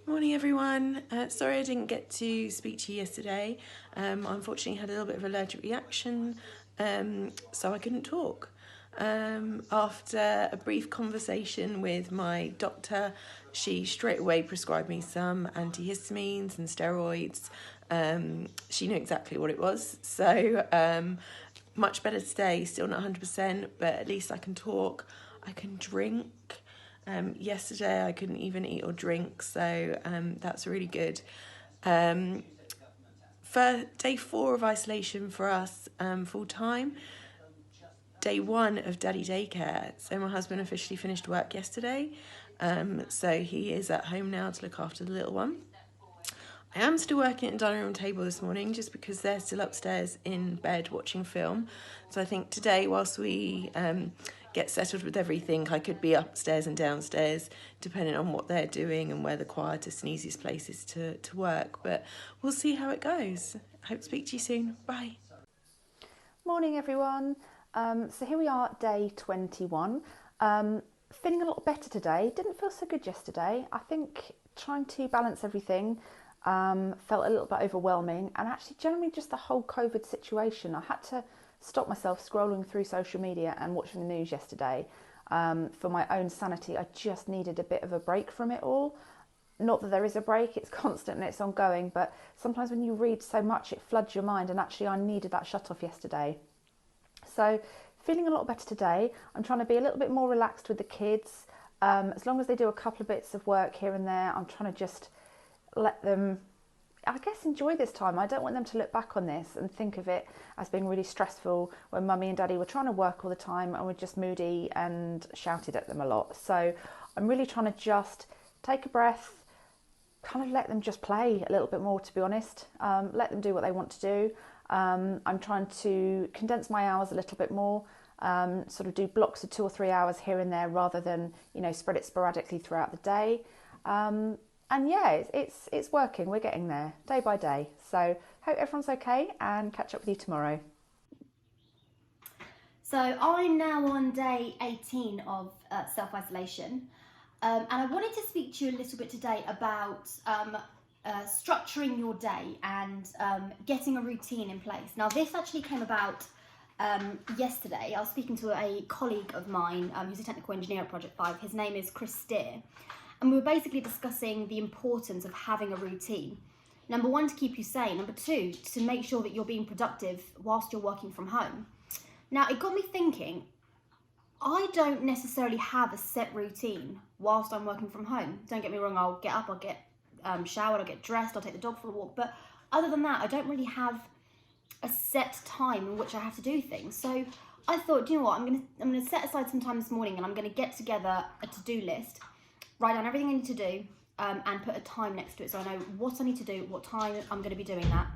Morning everyone. Sorry I didn't get to speak to you yesterday. I unfortunately had a little bit of allergic reaction, so I couldn't talk. After a brief conversation with my doctor, she straight away prescribed me some antihistamines and steroids. She knew exactly what it was, so much better today. Still not 100%, but at least I can talk, I can drink. Yesterday I couldn't even eat or drink, so that's really good. For day 4 of isolation for us, full time, day 1 of daddy daycare. So my husband officially finished work yesterday, so he is at home now to look after the little one. I am still working at the dining room table this morning just because they're still upstairs in bed watching film. So I think today, whilst we get settled with everything, I could be upstairs and downstairs depending on what they're doing and where the quietest and easiest place is to work. But we'll see how it goes. Hope to speak to you soon. Bye. Morning everyone. So here we are, day 21. Feeling a lot better today. Didn't feel so good yesterday. I think trying to balance everything felt a little bit overwhelming, and actually generally just the whole COVID situation. I had to stop myself scrolling through social media and watching the news yesterday. For my own sanity, I just needed a bit of a break from it all. Not that there is a break, it's constant and it's ongoing, but sometimes when you read so much it floods your mind, and actually I needed that shut off yesterday. So feeling a lot better today. I'm trying to be a little bit more relaxed with the kids. As long as they do a couple of bits of work here and there, I'm trying to just let them, I guess, enjoy this time. I don't want them to look back on this and think of it as being really stressful when mummy and daddy were trying to work all the time and were just moody and shouted at them a lot. So I'm really trying to just take a breath, kind of let them just play a little bit more, to be honest. Let them do what they want to do. I'm trying to condense my hours a little bit more, sort of do blocks of 2 or 3 hours here and there rather than, spread it sporadically throughout the day. And yeah, it's working. We're getting there day by day. So hope everyone's okay, and catch up with you tomorrow. So I'm now on day 18 of self-isolation, and I wanted to speak to you a little bit today about structuring your day and getting a routine in place. Now this actually came about yesterday. I was speaking to a colleague of mine who's a technical engineer at projectifve. His name is Chris Steer. And we were basically discussing the importance of having a routine. Number 1, to keep you sane. Number 2, to make sure that you're being productive whilst you're working from home. Now, it got me thinking, I don't necessarily have a set routine whilst I'm working from home. Don't get me wrong, I'll get up, I'll get showered, I'll get dressed, I'll take the dog for a walk. But other than that, I don't really have a set time in which I have to do things. So I thought, do you know what, I'm gonna set aside some time this morning, and I'm gonna get together a to-do list, write down everything I need to do, and put a time next to it so I know what I need to do, what time I'm going to be doing that.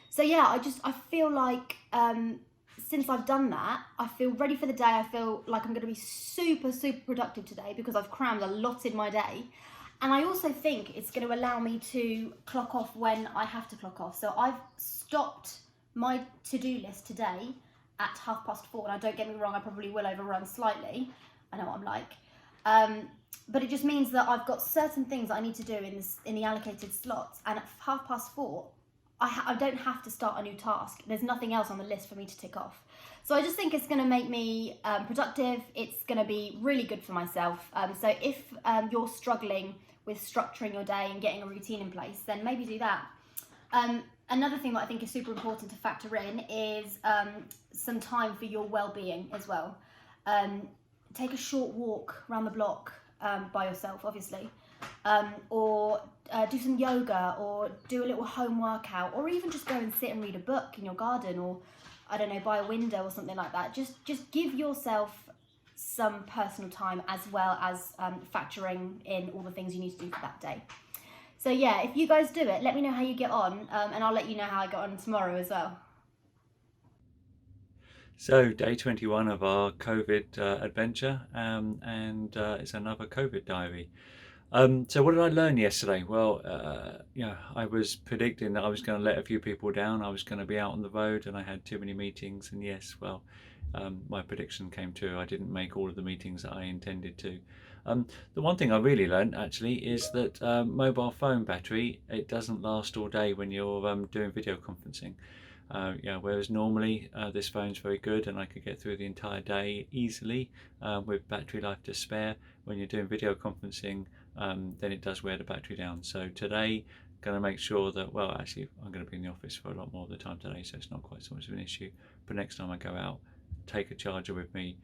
So yeah, I feel like since I've done that, I feel ready for the day. I feel like I'm going to be super, super productive today because I've crammed a lot in my day. And I also think it's going to allow me to clock off when I have to clock off. So I've stopped my to-do list today at 4:30. Now don't get me wrong, I probably will overrun slightly. I know what I'm like. But it just means that I've got certain things that I need to do in the allocated slots, and at 4:30 I don't have to start a new task. There's nothing else on the list for me to tick off. So I just think it's going to make me productive. It's going to be really good for myself. So if you're struggling with structuring your day and getting a routine in place, then maybe do that. Another thing that I think is super important to factor in is some time for your well-being as well. Take a short walk around the block by yourself, obviously, or do some yoga, or do a little home workout, or even just go and sit and read a book in your garden, or I don't know, by a window or something like that. Just give yourself some personal time, as well as factoring in all the things you need to do for that day. So yeah, if you guys do it, let me know how you get on, and I'll let you know how I get on tomorrow as well. So day 21 of our COVID adventure, and it's another COVID diary. So what did I learn yesterday? Well, I was predicting that I was going to let a few people down. I was going to be out on the road, and I had too many meetings. And yes, well, my prediction came true. I didn't make all of the meetings that I intended to. The one thing I really learned actually is that mobile phone battery, it doesn't last all day when you're doing video conferencing. Whereas normally this phone's very good and I could get through the entire day easily with battery life to spare. When you're doing video conferencing, then it does wear the battery down. So today, going to make sure that, well, actually I'm going to be in the office for a lot more of the time today, so it's not quite so much of an issue. But next time I go out, take a charger with me,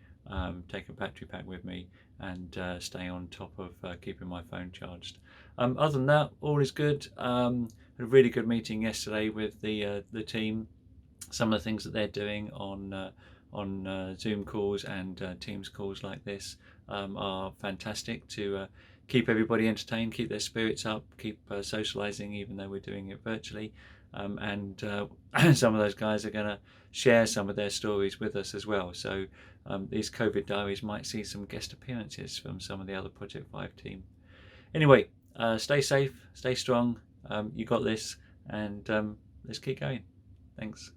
take a battery pack with me, and stay on top of keeping my phone charged. Other than that, all is good. Had a really good meeting yesterday with the team. Some of the things that they're doing on Zoom calls and Teams calls like this are fantastic to keep everybody entertained, keep their spirits up, keep socializing even though we're doing it virtually. And some of those guys are going to share some of their stories with us as well. So these COVID diaries might see some guest appearances from some of the other projectifve team. Anyway, stay safe, stay strong. You got this, and let's keep going. Thanks.